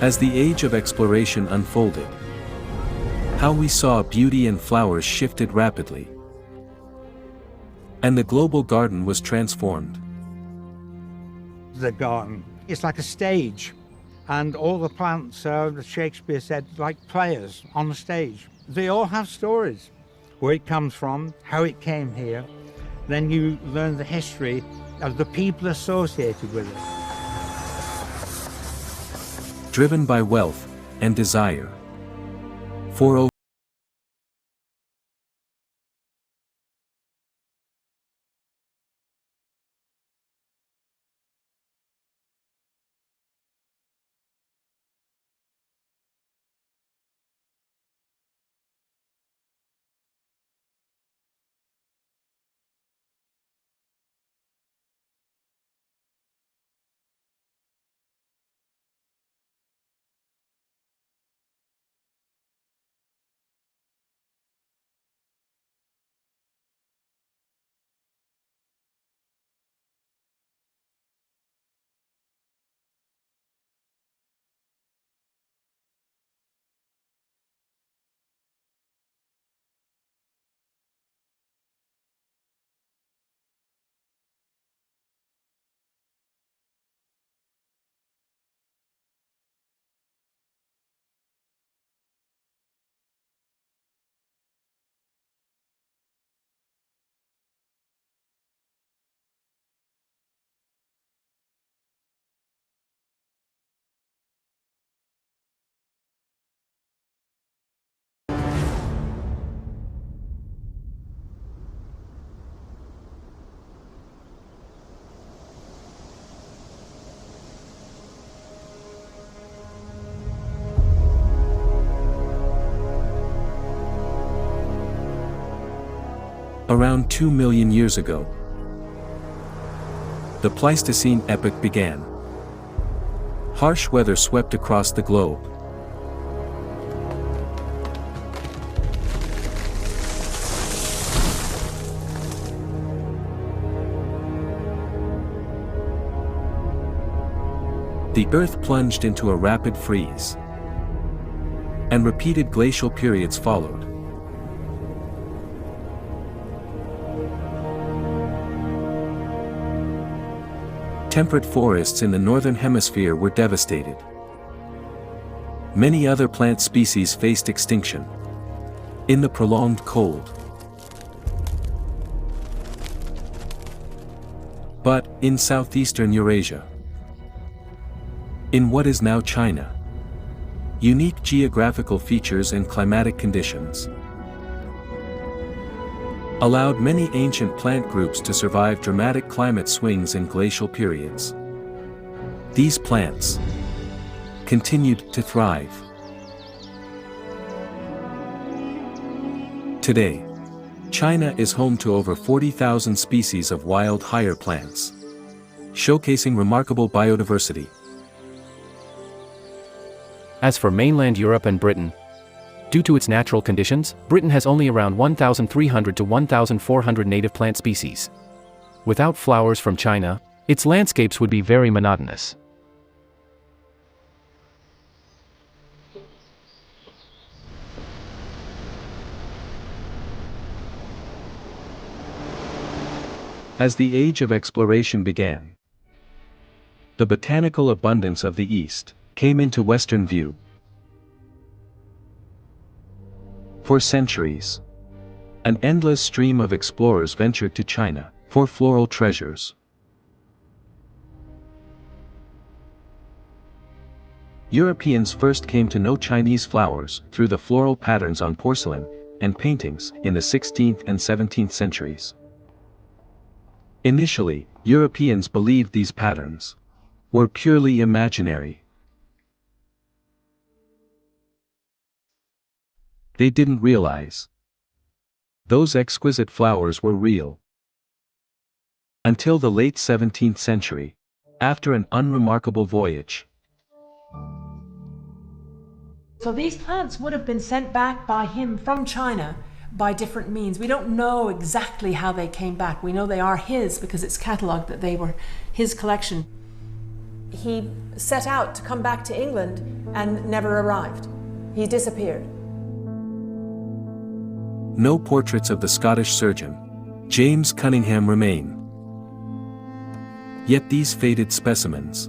As the age of exploration unfolded, how we saw beauty and flowers shifted rapidly, and the global garden was transformed. The garden, it's like a stage, and all the plants, Shakespeare said, like players on the stage. They all have stories, where it comes from, how it came here. Then you learn the history of the people associated with it. Driven by wealth and desire. For around 2 million years ago, the Pleistocene epoch began. Harsh weather swept across the globe. The Earth plunged into a rapid freeze, and repeated glacial periods followed. Temperate forests in the northern hemisphere were devastated. Many other plant species faced extinction in the prolonged cold. But, in southeastern Eurasia, in what is now China, unique geographical features and climatic conditions allowed many ancient plant groups to survive dramatic climate swings and glacial periods. These plants continued to thrive. Today, China is home to over 40,000 species of wild higher plants, showcasing remarkable biodiversity. As for mainland Europe and Britain, due to its natural conditions, Britain has only around 1,300 to 1,400 native plant species. Without flowers from China, its landscapes would be very monotonous. As the age of exploration began, the botanical abundance of the East came into Western view. For centuries, an endless stream of explorers ventured to China for floral treasures. Europeans first came to know Chinese flowers through the floral patterns on porcelain and paintings in the 16th and 17th centuries. Initially, Europeans believed these patterns were purely imaginary. They didn't realize those exquisite flowers were real. Until the late 17th century, after an unremarkable voyage. So these plants would have been sent back by him from China by different means. We don't know exactly how they came back. We know they are his because it's catalogued that they were his collection. He set out to come back to England and never arrived. He disappeared. No portraits of the Scottish surgeon, James Cunningham, remain. Yet these faded specimens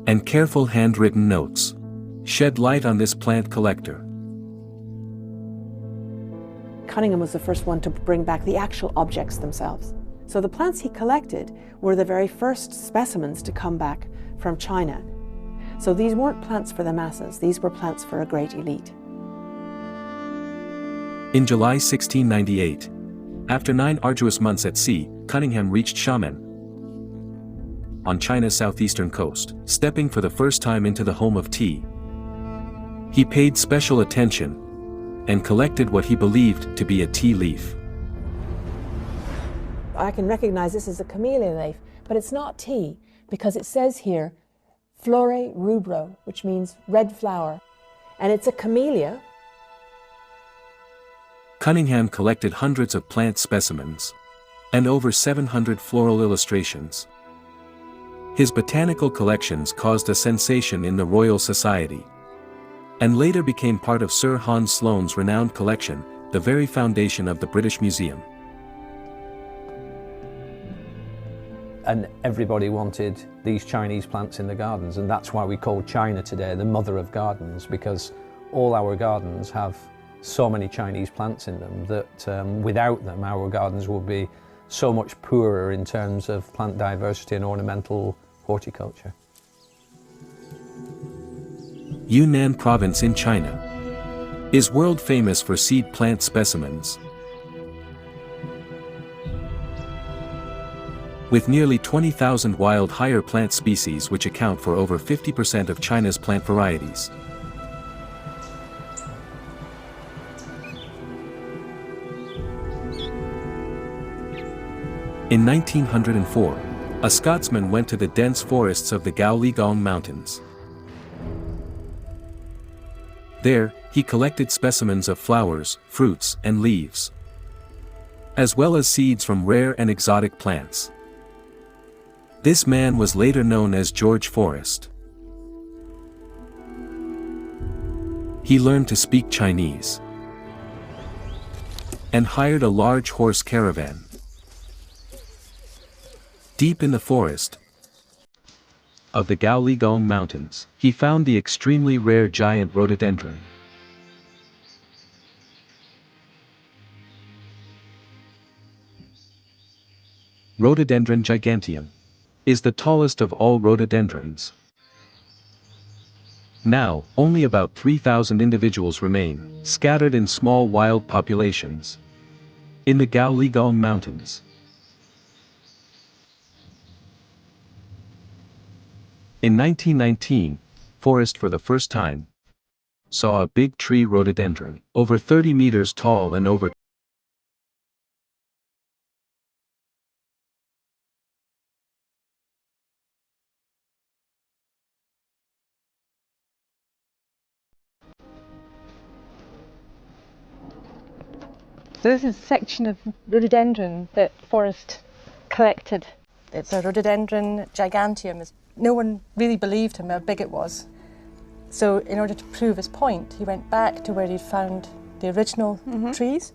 and careful handwritten notes shed light on this plant collector. Cunningham was the first one to bring back the actual objects themselves. So the plants he collected were the very first specimens to come back from China. So these weren't plants for the masses, these were plants for a great elite. In July 1698, after 9 arduous months at sea, Cunningham reached Xiamen, on China's southeastern coast, stepping for the first time into the home of tea. He paid special attention and collected what he believed to be a tea leaf. I can recognize this as a camellia leaf, but it's not tea, because it says here, flore rubro, which means red flower, and it's a camellia. Cunningham collected hundreds of plant specimens and over 700 floral illustrations. His botanical collections caused a sensation in the Royal Society, and later became part of Sir Hans Sloane's renowned collection, the very foundation of the British Museum. And everybody wanted these Chinese plants in the gardens, and that's why we call China today the mother of gardens, because all our gardens have so many Chinese plants in them that without them our gardens would be so much poorer in terms of plant diversity and ornamental horticulture. Yunnan province in China is world famous for seed plant specimens. With nearly 20,000 wild higher plant species which account for over 50% of China's plant varieties. In 1904, a Scotsman went to the dense forests of the Gaoligong Mountains. There, he collected specimens of flowers, fruits, and leaves, as well as seeds from rare and exotic plants. This man was later known as George Forrest. He learned to speak Chinese and hired a large horse caravan. Deep in the forest of the Gaoligong Mountains, he found the extremely rare giant rhododendron. Rhododendron giganteum is the tallest of all rhododendrons. Now, only about 3,000 individuals remain, scattered in small wild populations in the Gaoligong Mountains. In 1919, Forrest for the first time saw a big tree rhododendron, over 30 meters tall and over So this is a section of rhododendron that Forrest collected. It's a rhododendron giganteum. No one really believed him how big it was. So in order to prove his point, he went back to where he'd found the original trees,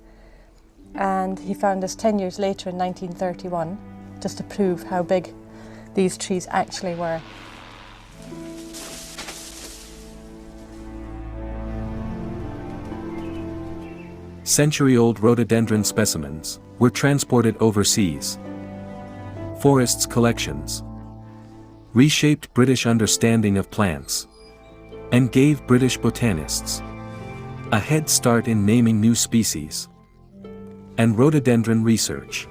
and he found this 10 years later in 1931, just to prove how big these trees actually were. Century-old rhododendron specimens were transported overseas. Forrest's collections reshaped British understanding of plants and gave British botanists a head start in naming new species and rhododendron research.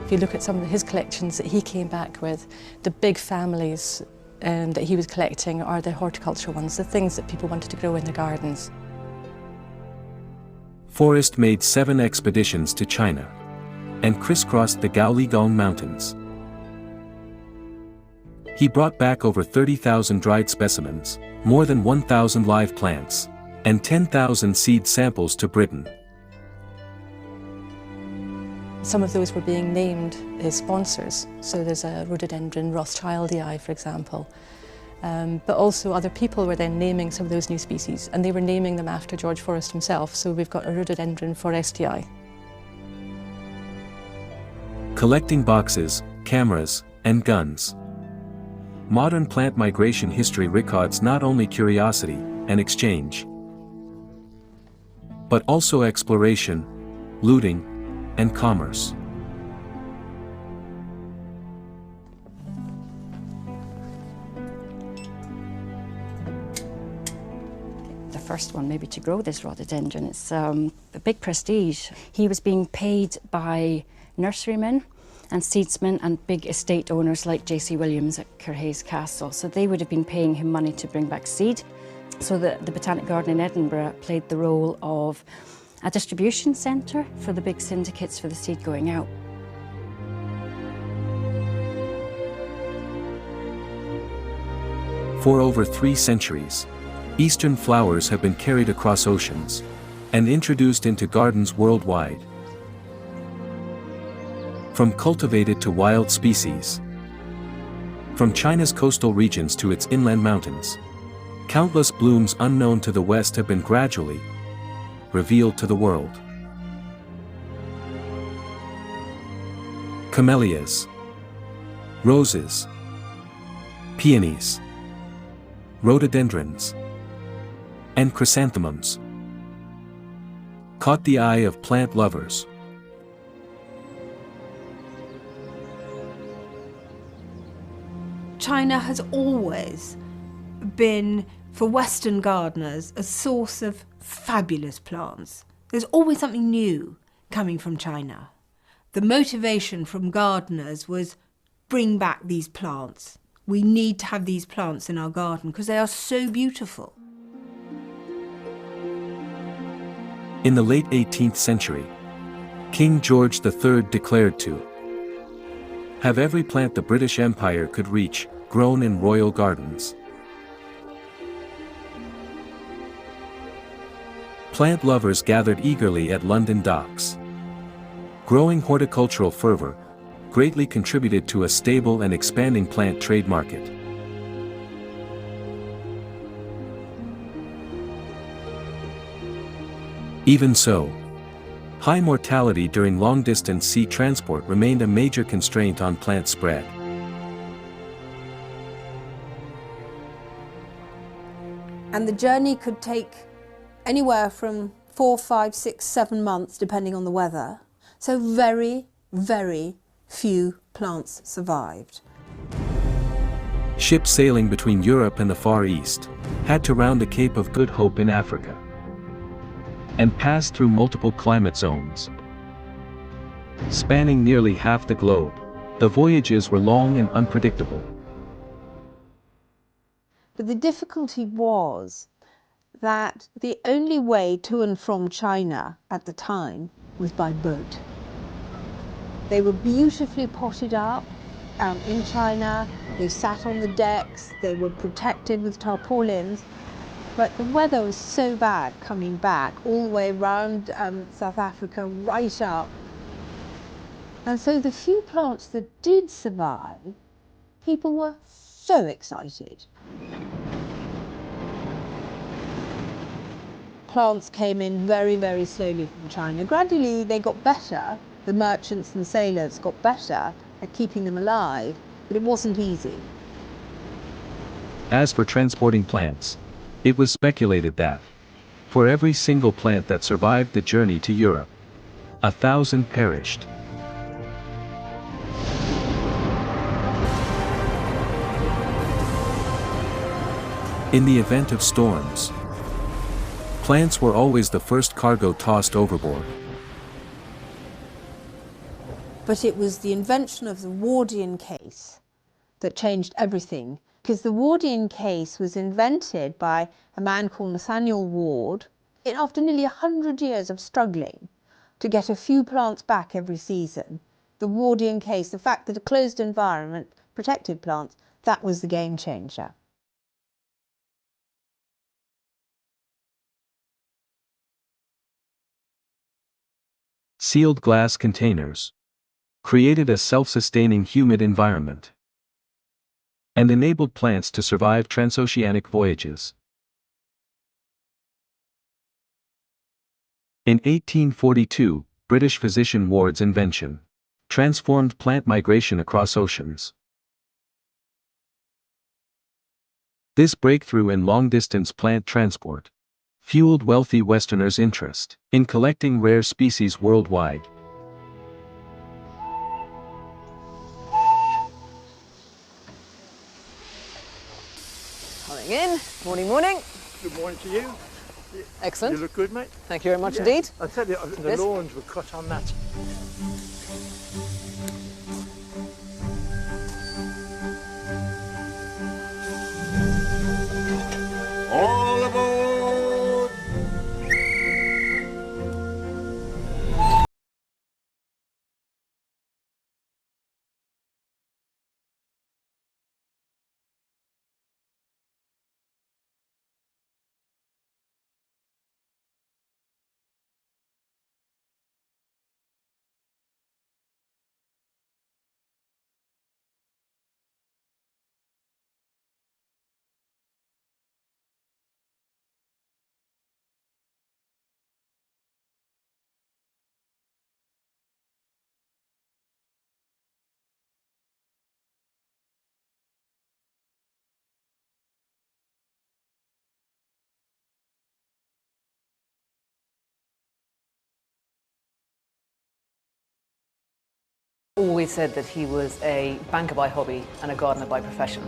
If you look at some of his collections that he came back with, the big families that he was collecting are the horticultural ones, the things that people wanted to grow in their gardens. Forrest made 7 expeditions to China and crisscrossed the Gaoligong Mountains. He brought back over 30,000 dried specimens, more than 1,000 live plants, and 10,000 seed samples to Britain. Some of those were being named as sponsors. So there's a rhododendron Rothschildii, for example. But also other people were then naming some of those new species, and they were naming them after George Forrest himself. So we've got a rhododendron forestii. Collecting boxes, cameras, and guns. Modern plant migration history records not only curiosity and exchange, but also exploration, looting, and commerce. The first one maybe to grow this rhododendron, it's a big prestige. He was being paid by nurserymen and seedsmen and big estate owners like J.C. Williams at Kirrhays Castle. So they would have been paying him money to bring back seed. So the Botanic Garden in Edinburgh played the role of a distribution centre for the big syndicates for the seed going out. For over 3 centuries, Eastern flowers have been carried across oceans and introduced into gardens worldwide. From cultivated to wild species, from China's coastal regions to its inland mountains, countless blooms unknown to the West have been gradually revealed to the world. Camellias, roses, peonies, rhododendrons, and chrysanthemums caught the eye of plant lovers. China has always been, for Western gardeners, a source of fabulous plants. There's always something new coming from China. The motivation from gardeners was bring back these plants. We need to have these plants in our garden because they are so beautiful. In the late 18th century, King George III declared to have every plant the British Empire could reach grown in royal gardens. Plant lovers gathered eagerly at London docks. Growing horticultural fervor greatly contributed to a stable and expanding plant trade market. Even so, high mortality during long-distance sea transport remained a major constraint on plant spread. And the journey could take anywhere from 4, 5, 6, 7 months, depending on the weather. So very, very few plants survived. Ships sailing between Europe and the Far East had to round the Cape of Good Hope in Africa and pass through multiple climate zones. Spanning nearly half the globe, the voyages were long and unpredictable. But the difficulty was that the only way to and from China at the time was by boat. They were beautifully potted up in China, they sat on the decks, they were protected with tarpaulins, but the weather was so bad coming back all the way around South Africa, right up. And so the few plants that did survive, people were so excited. Plants came in very, very slowly from China. Gradually they got better. The merchants and sailors got better at keeping them alive, but it wasn't easy. As for transporting plants, it was speculated that, for every single plant that survived the journey to Europe, 1,000 perished. In the event of storms, plants were always the first cargo tossed overboard. But it was the invention of the Wardian case that changed everything, because the Wardian case was invented by a man called Nathaniel Ward after nearly 100 years of struggling to get a few plants back every season. The Wardian case, the fact that a closed environment protected plants, that was the game changer. sealed glass containers, created a self-sustaining humid environment, and enabled plants to survive transoceanic voyages. In 1842, British physician Ward's invention transformed plant migration across oceans. This breakthrough in long-distance plant transport fueled wealthy Westerners' interest in collecting rare species worldwide. Coming in. Morning, morning. Good morning to you. Excellent. You look good, mate. Thank you very much indeed. I tell you, the lawns were cut on that. All aboard! Always said that he was a banker by hobby and a gardener by profession.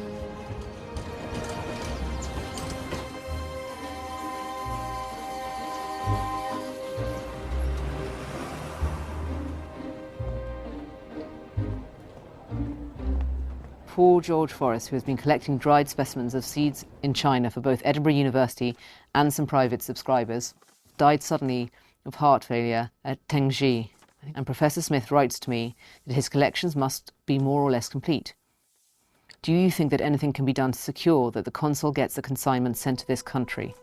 Poor George Forrest, who has been collecting dried specimens of seeds in China for both Edinburgh University and some private subscribers, died suddenly of heart failure at Tengji. And Professor Smith writes to me that his collections must be more or less complete. Do you think that anything can be done to secure that the consul gets the consignment sent to this country?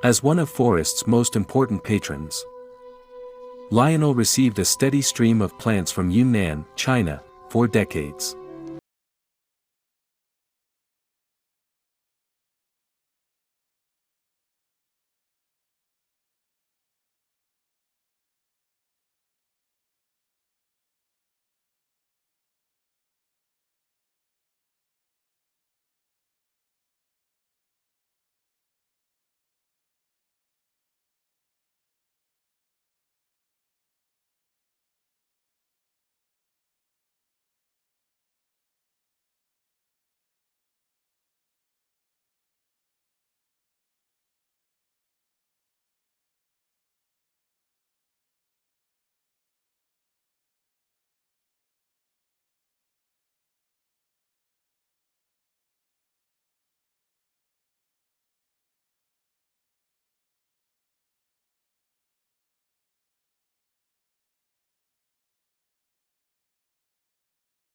As one of Forrest's most important patrons, Lionel received a steady stream of plants from Yunnan, China, for decades.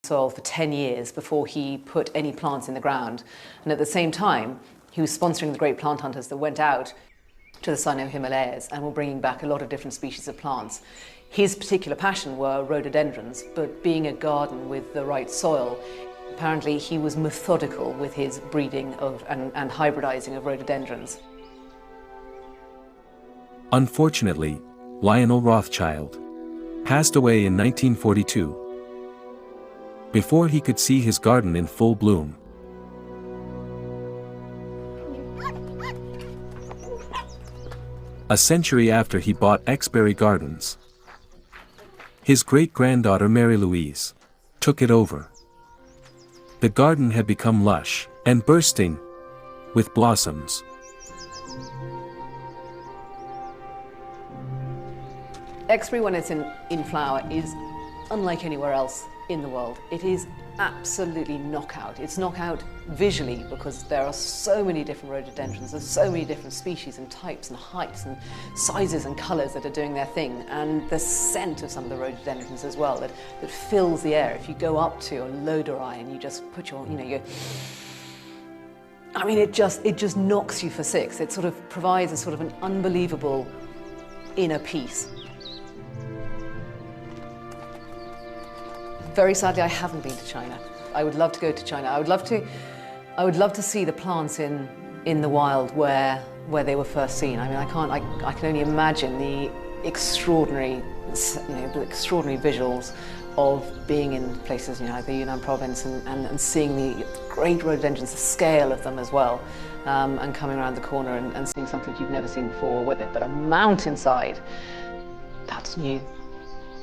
Soil for 10 years before he put any plants in the ground. And at the same time, he was sponsoring the great plant hunters that went out to the Sino-Himalayas and were bringing back a lot of different species of plants. His particular passion were rhododendrons, but being a garden with the right soil, apparently he was methodical with his breeding of and hybridizing of rhododendrons. Unfortunately, Lionel Rothschild passed away in 1942. Before he could see his garden in full bloom. A century after he bought Exbury Gardens, his great-granddaughter Mary Louise took it over. The garden had become lush and bursting with blossoms. Exbury, when it's in flower, is unlike anywhere else in the world. It is absolutely knockout. It's knockout visually because there are so many different rhododendrons, there's so many different species and types and heights and sizes and colours that are doing their thing, and the scent of some of the rhododendrons as well that fills the air. If you go up to a loderi and you just put your, I mean, it just knocks you for six. It sort of provides a sort of an unbelievable inner peace. Very sadly, I haven't been to China. I would love to go to China. I would love to see the plants in the wild where they were first seen. I mean, I can only imagine the extraordinary, the extraordinary visuals of being in places, like the Yunnan province and seeing the great rhododendrons, the scale of them as well, and coming around the corner and seeing something you've never seen before with it. But a mountainside, that's new.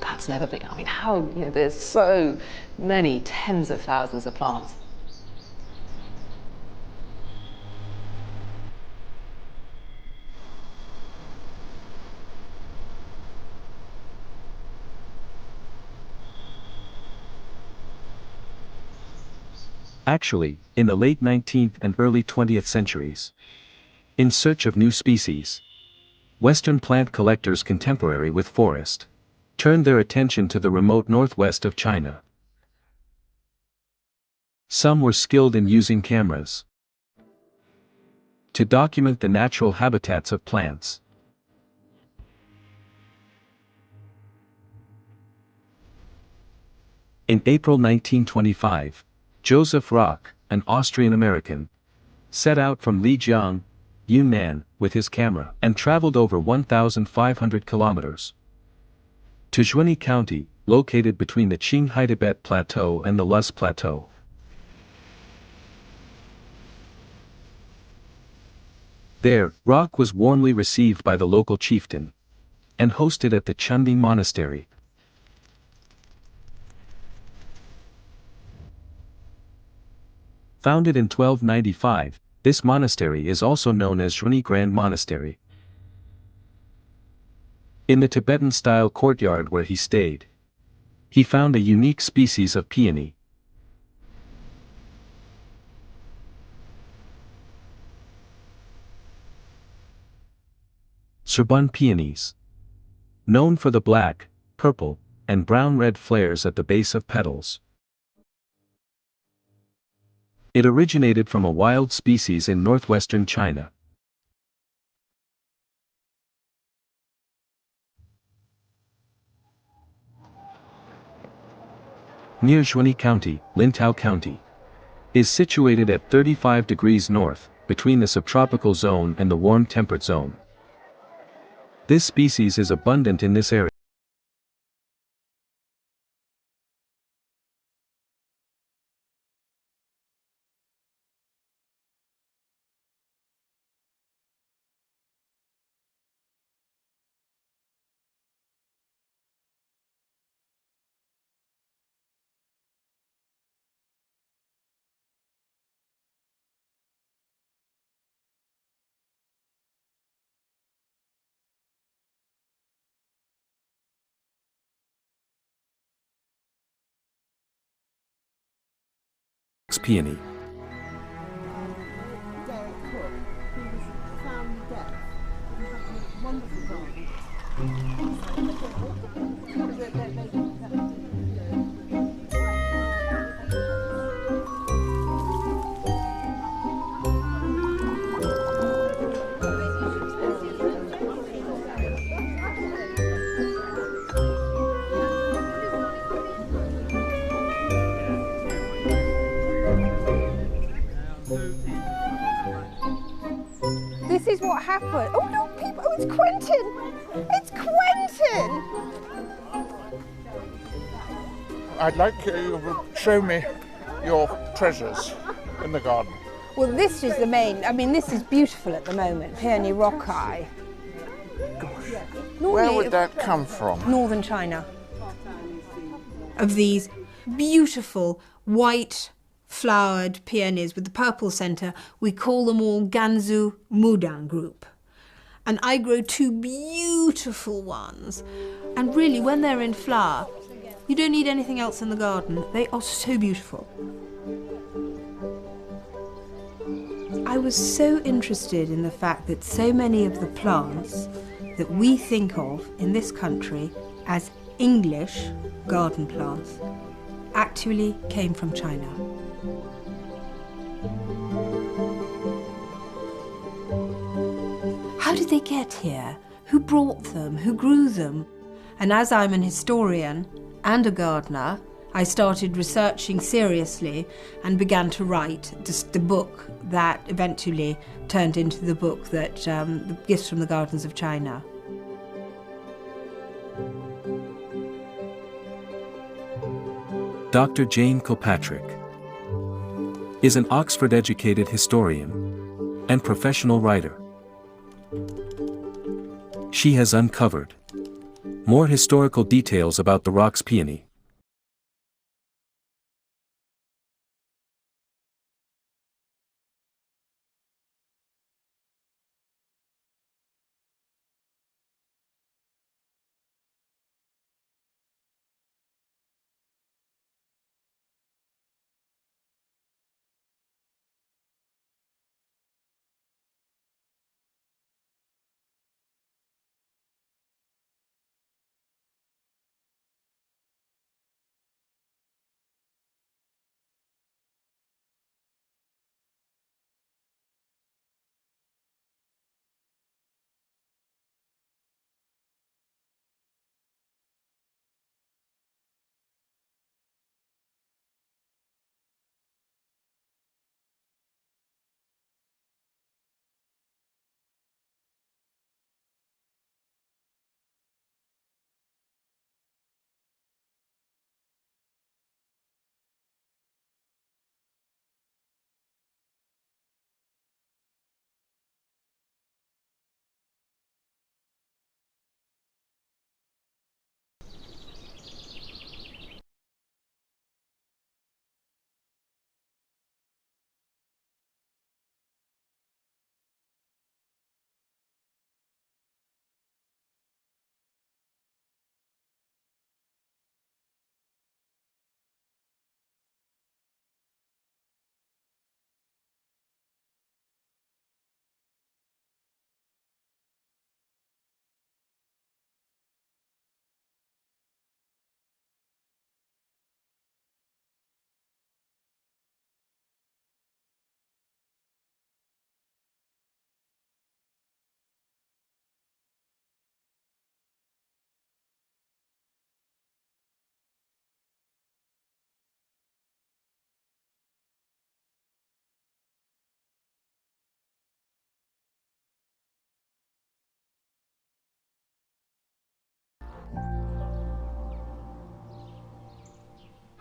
That's never been, I mean, how, there's so many tens of thousands of plants. Actually, in the late 19th and early 20th centuries, in search of new species, Western plant collectors contemporary with Forrest turned their attention to the remote northwest of China. Some were skilled in using cameras to document the natural habitats of plants. In April 1925, Joseph Rock, an Austrian-American, set out from Lijiang, Yunnan, with his camera and traveled over 1,500 kilometers to Zhuhai County, located between the Qinghai-Tibet Plateau and the Lus Plateau. There, Rock was warmly received by the local chieftain and hosted at the Chunding Monastery. Founded in 1295, this monastery is also known as Zhuhai Grand Monastery. In the Tibetan-style courtyard where he stayed, he found a unique species of peony. Surbun peonies, known for the black, purple, and brown-red flares at the base of petals. It originated from a wild species in northwestern China. Near Zhuhai County, Lintao County is situated at 35 degrees north, between the subtropical zone and the warm temperate zone. This species is abundant in this area. Peony. This is what happened. Oh no, people! Oh, it's Quentin! It's Quentin! I'd like you to show me your treasures in the garden. Well, this is the main. I mean, this is beautiful at the moment. Peony rockeye. Gosh, Normally, where would that come from? Northern China. Of these beautiful white flowered peonies with the purple centre, we call them all Gansu Mudang group. And I grow two beautiful ones. And really, when they're in flower, you don't need anything else in the garden. They are so beautiful. I was so interested in the fact that so many of the plants that we think of in this country as English garden plants actually came from China. How did they get here? Who brought them? Who grew them? And as I'm an historian and a gardener, I started researching seriously and began to write the book that eventually turned into the book that the Gifts from the Gardens of China. Dr. Jane Kilpatrick is an Oxford-educated historian and professional writer. She has uncovered more historical details about the Rock's peony.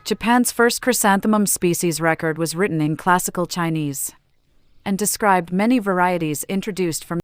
Japan's first chrysanthemum species record was written in classical Chinese and described many varieties introduced from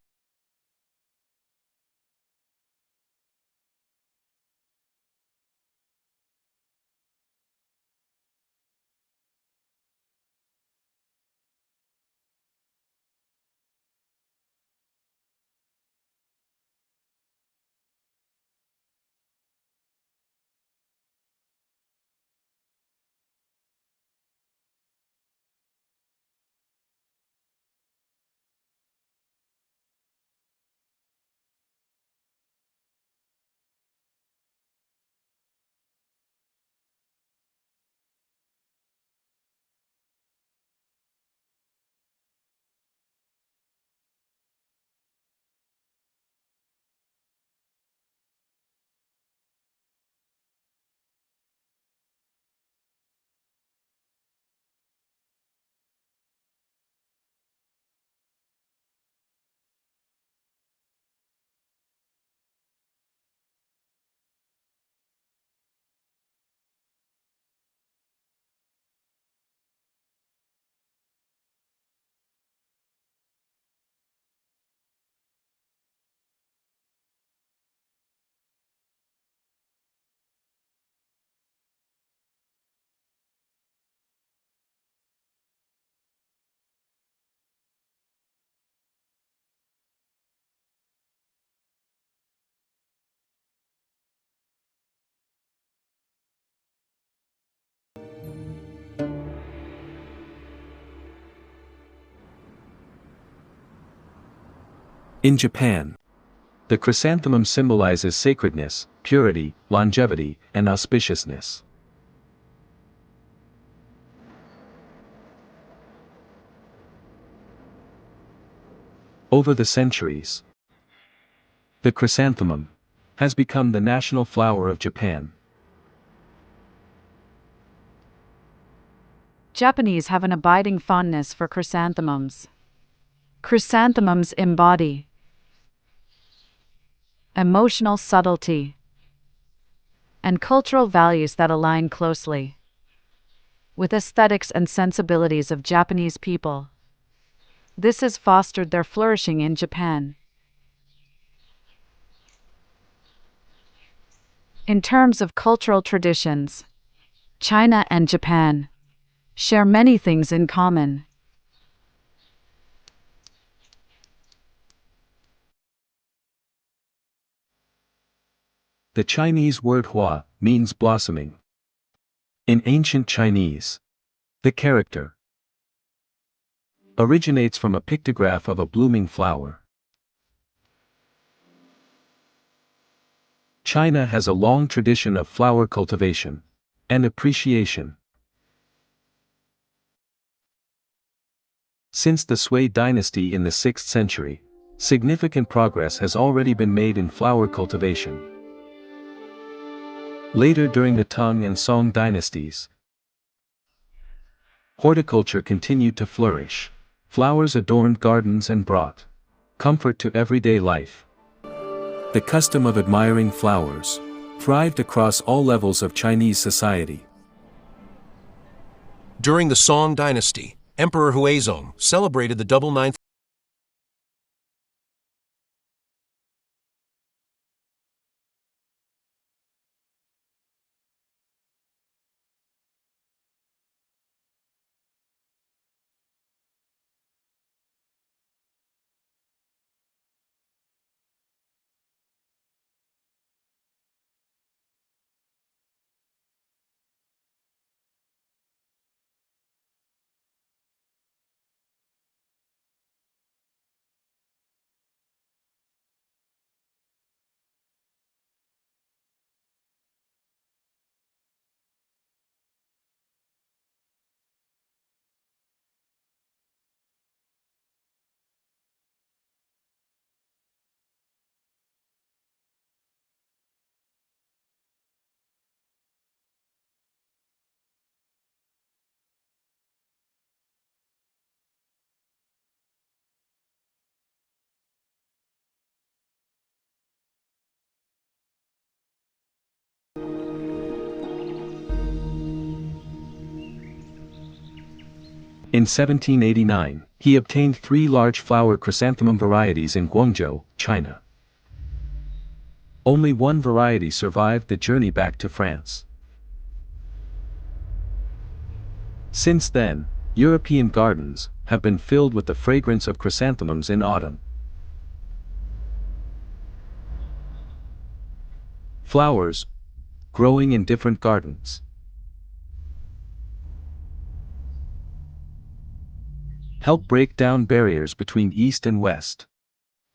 In Japan, the chrysanthemum symbolizes sacredness, purity, longevity, and auspiciousness. Over the centuries, The chrysanthemum has become the national flower of Japan. Japanese have an abiding fondness for chrysanthemums. Chrysanthemums embody emotional subtlety and cultural values that align closely with aesthetics and sensibilities of Japanese people. This has fostered their flourishing in Japan. In terms of cultural traditions, China and Japan share many things in common. The Chinese word hua means blossoming. In ancient Chinese, the character originates from a pictograph of a blooming flower. China has a long tradition of flower cultivation and appreciation. Since the Sui dynasty in the 6th century, significant progress has already been made in flower cultivation. Later during the Tang and Song dynasties, horticulture continued to flourish. Flowers adorned gardens and brought comfort to everyday life. The custom of admiring flowers thrived across all levels of Chinese society. During the Song dynasty, Emperor Huizong celebrated the double ninth In 1789, he obtained 3 large flower chrysanthemum varieties in Guangzhou, China. Only one variety survived the journey back to France. Since then, European gardens have been filled with the fragrance of chrysanthemums in autumn. Flowers growing in different gardens help break down barriers between East and West.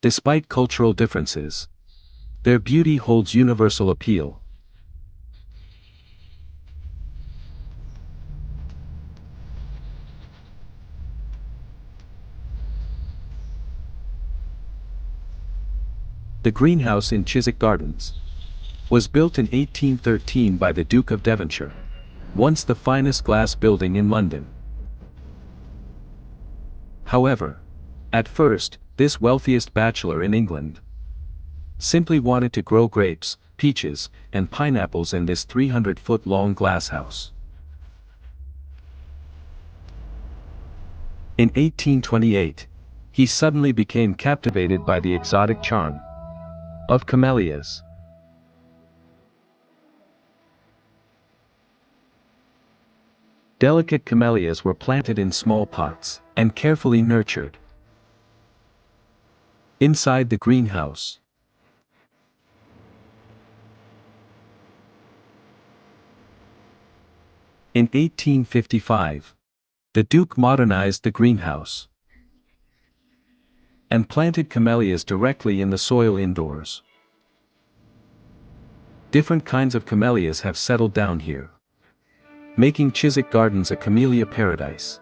Despite cultural differences, their beauty holds universal appeal. The greenhouse in Chiswick Gardens was built in 1813 by the Duke of Devonshire, once the finest glass building in London. However, at first, this wealthiest bachelor in England simply wanted to grow grapes, peaches, and pineapples in this 300-foot-long glass house. In 1828, he suddenly became captivated by the exotic charm of camellias. Delicate camellias were planted in small pots and carefully nurtured. Inside the greenhouse, in 1855, the Duke modernized the greenhouse and planted camellias directly in the soil indoors. Different kinds of camellias have settled down here, making Chiswick Gardens a camellia paradise.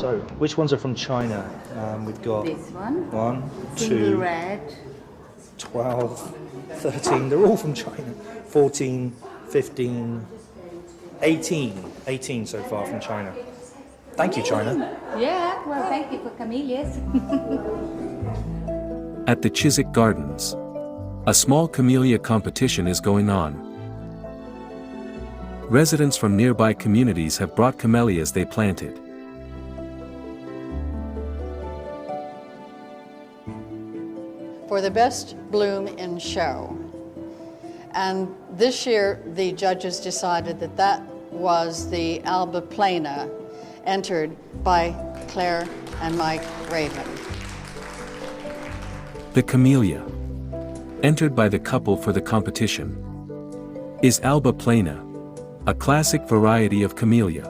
So, which ones are from China? We've got This one. 1, Single 2, red. 12, 13. They're all from China. 14, 15, 18. 18 so far from China. Thank you, China. Yeah, well, thank you for camellias. At the Chiswick Gardens, a small camellia competition is going on. Residents from nearby communities have brought camellias they planted. For the best bloom in show. And this year, the judges decided that that was the Alba Plana, entered by Claire and Mike Raven. The camellia, entered by the couple for the competition, is Alba Plana, a classic variety of camellia.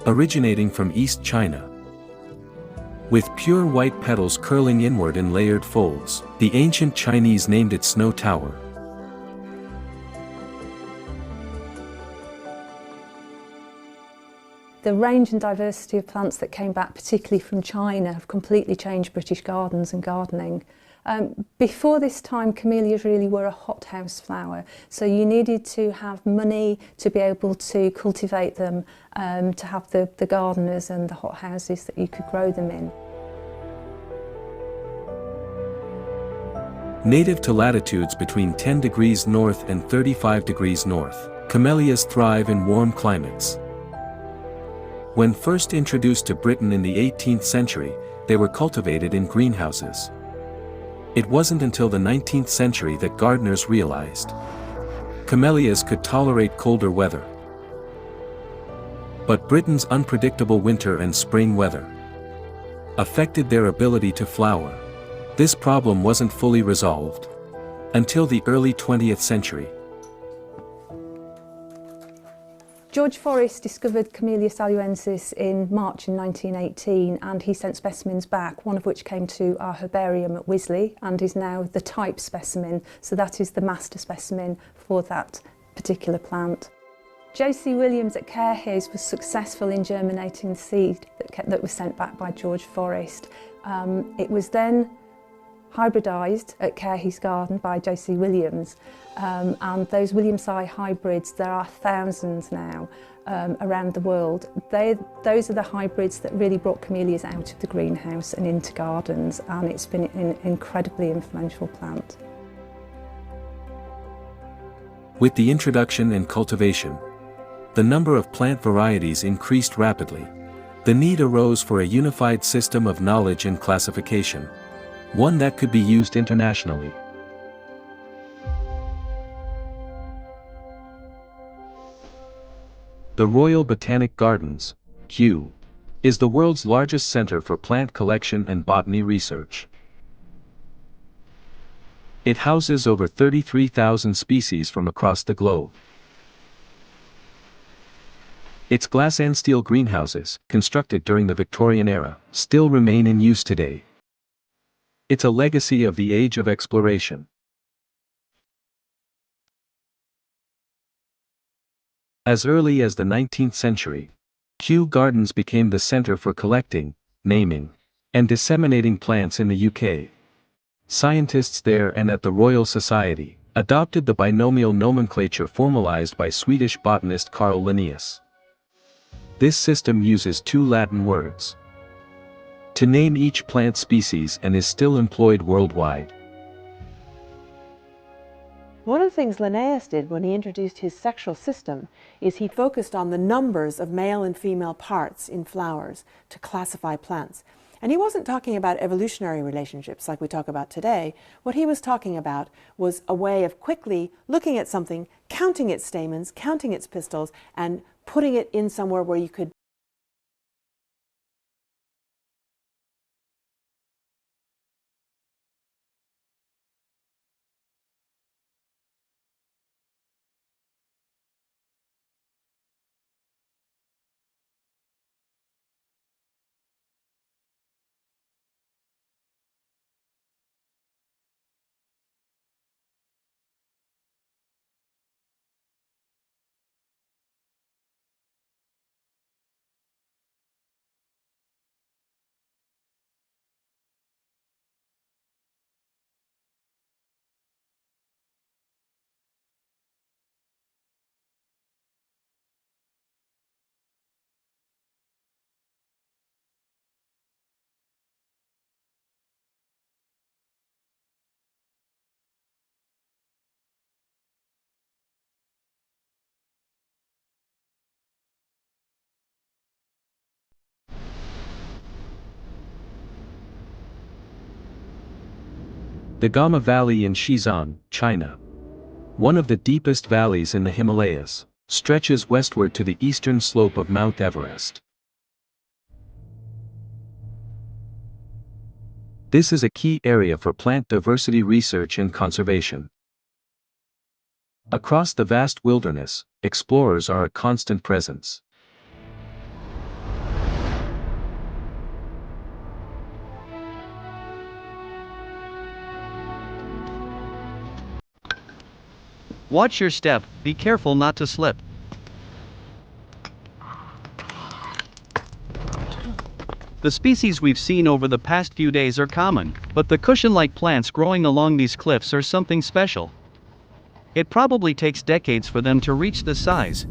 Originating from East China. With pure white petals curling inward in layered folds, the ancient Chinese named it Snow Tower. The range and diversity of plants that came back, particularly from China, have completely changed British gardens and gardening. Before this time, camellias really were a hothouse flower, so you needed to have money to be able to cultivate them, to have the gardeners and the hothouses that you could grow them in. Native to latitudes between 10 degrees north and 35 degrees north, camellias thrive in warm climates. When first introduced to Britain in the 18th century, they were cultivated in greenhouses. It wasn't until the 19th century that gardeners realized camellias could tolerate colder weather. But Britain's unpredictable winter and spring weather affected their ability to flower. This problem wasn't fully resolved until the early 20th century. George Forrest discovered Camellia saluensis in March in 1918, and he sent specimens back, one of which came to our herbarium at Wisley and is now the type specimen, so that is the master specimen for that particular plant. J.C. Williams at Carehayes was successful in germinating the seed that was sent back by George Forrest. It was then hybridised at Carehayes Garden by J.C. Williams, and those Williamsi hybrids, there are thousands now around the world. Those are the hybrids that really brought camellias out of the greenhouse and into gardens, and it's been an incredibly influential plant. With the introduction and cultivation, the number of plant varieties increased rapidly. The need arose for a unified system of knowledge and classification, one that could be used internationally. The Royal Botanic Gardens, Kew, is the world's largest center for plant collection and botany research. It houses over 33,000 species from across the globe. Its glass and steel greenhouses, constructed during the Victorian era, still remain in use today. It's a legacy of the age of exploration. As early as the 19th century, Kew Gardens became the center for collecting, naming, and disseminating plants in the UK. Scientists there and at the Royal Society adopted the binomial nomenclature formalized by Swedish botanist Carl Linnaeus. This system uses two Latin words to name each plant species and is still employed worldwide. One of the things Linnaeus did when he introduced his sexual system is he focused on the numbers of male and female parts in flowers to classify plants. And he wasn't talking about evolutionary relationships like we talk about today. What he was talking about was a way of quickly looking at something, counting its stamens, counting its pistils, and putting it in somewhere where you could The Gama Valley in Xizang, China, one of the deepest valleys in the Himalayas, stretches westward to the eastern slope of Mount Everest. This is a key area for plant diversity research and conservation. Across the vast wilderness, explorers are a constant presence. Watch your step, be careful not to slip. The species we've seen over the past few days are common, but the cushion-like plants growing along these cliffs are something special. It probably takes decades for them to reach this size.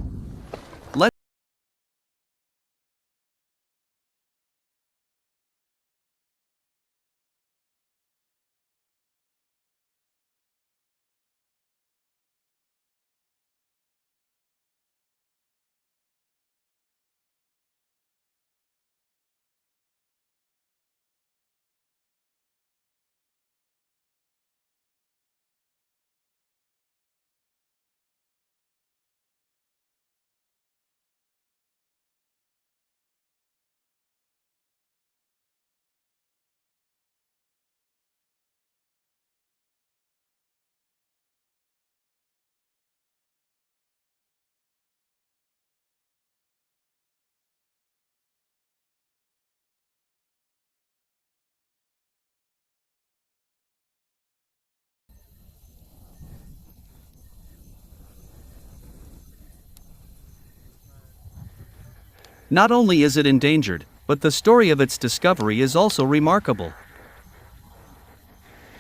Not only is it endangered, but the story of its discovery is also remarkable.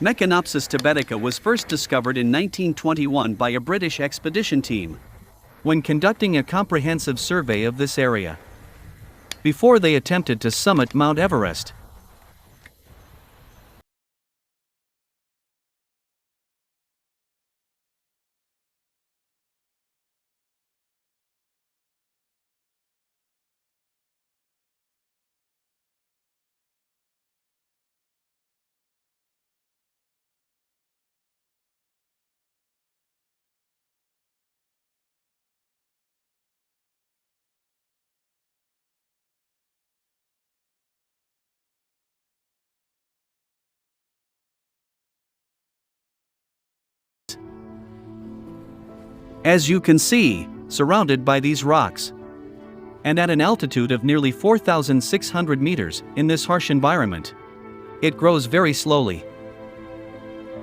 Mechanopsis tibetica was first discovered in 1921 by a British expedition team, when conducting a comprehensive survey of this area, before they attempted to summit Mount Everest. As you can see, surrounded by these rocks, and at an altitude of nearly 4,600 meters in this harsh environment, it grows very slowly.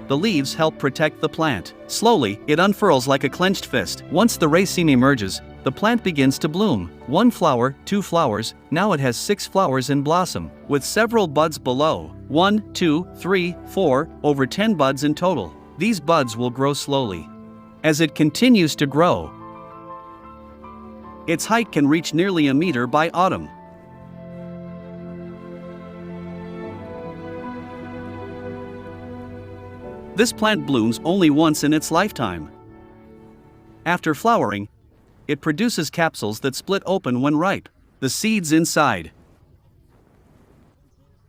The leaves help protect the plant. Slowly, it unfurls like a clenched fist. Once the raceme emerges, the plant begins to bloom. 1 flower, 2 flowers, now it has 6 flowers in blossom, with several buds below. 1, 2, 3, 4, over 10 buds in total. These buds will grow slowly. As it continues to grow, its height can reach nearly a meter by autumn. This plant blooms only once in its lifetime. After flowering, it produces capsules that split open when ripe. The seeds inside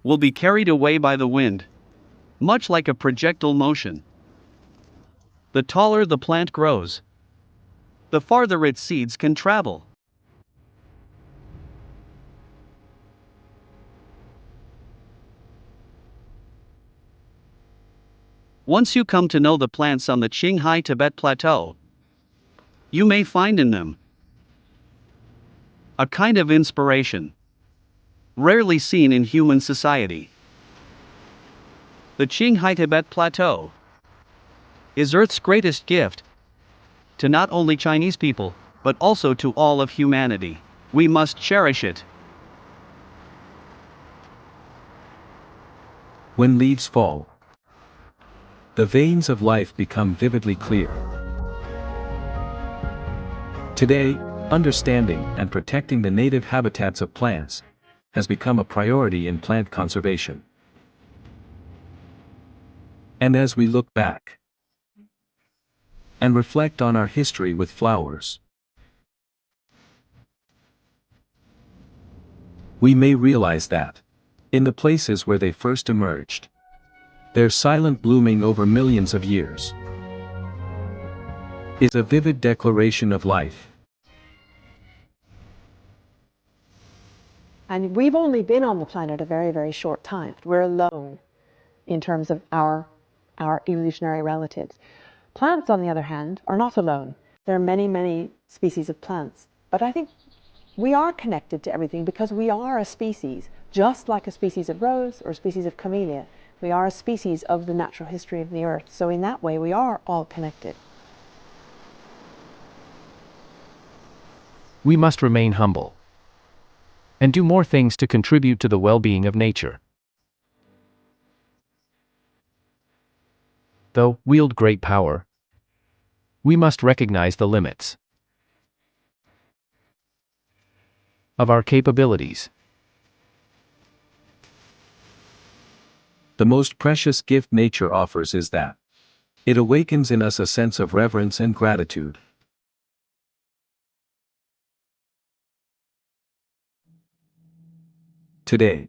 will be carried away by the wind, much like a projectile motion. The taller the plant grows, the farther its seeds can travel. Once you come to know the plants on the Qinghai Tibet Plateau, you may find in them a kind of inspiration rarely seen in human society. The Qinghai Tibet Plateau is Earth's greatest gift to not only Chinese people, but also to all of humanity. We must cherish it. When leaves fall, the veins of life become vividly clear. Today, understanding and protecting the native habitats of plants has become a priority in plant conservation. And as we look back and reflect on our history with flowers, we may realize that, in the places where they first emerged, their silent blooming over millions of years, is a vivid declaration of life. And we've only been on the planet a very, very short time. We're alone in terms of our evolutionary relatives. Plants, on the other hand, are not alone. There are many, many species of plants. But I think we are connected to everything because we are a species, just like a species of rose or a species of camellia. We are a species of the natural history of the earth. So in that way, we are all connected. We must remain humble and do more things to contribute to the well-being of nature. Though wield great power, we must recognize the limits of our capabilities. The most precious gift nature offers is that it awakens in us a sense of reverence and gratitude. Today,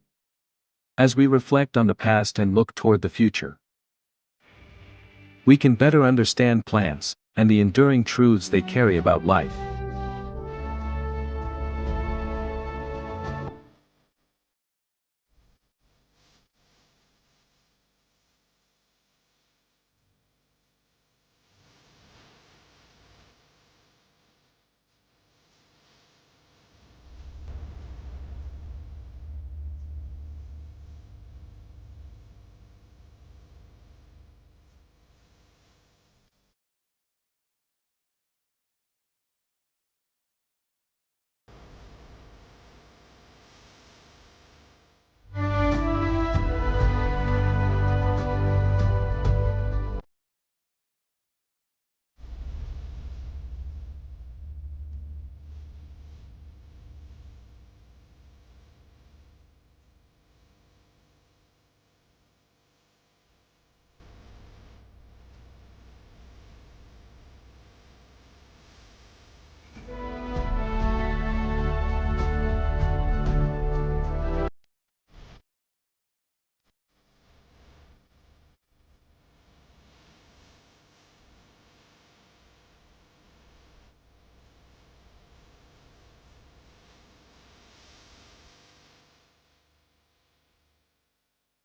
as we reflect on the past and look toward the future, we can better understand plants and the enduring truths they carry about life.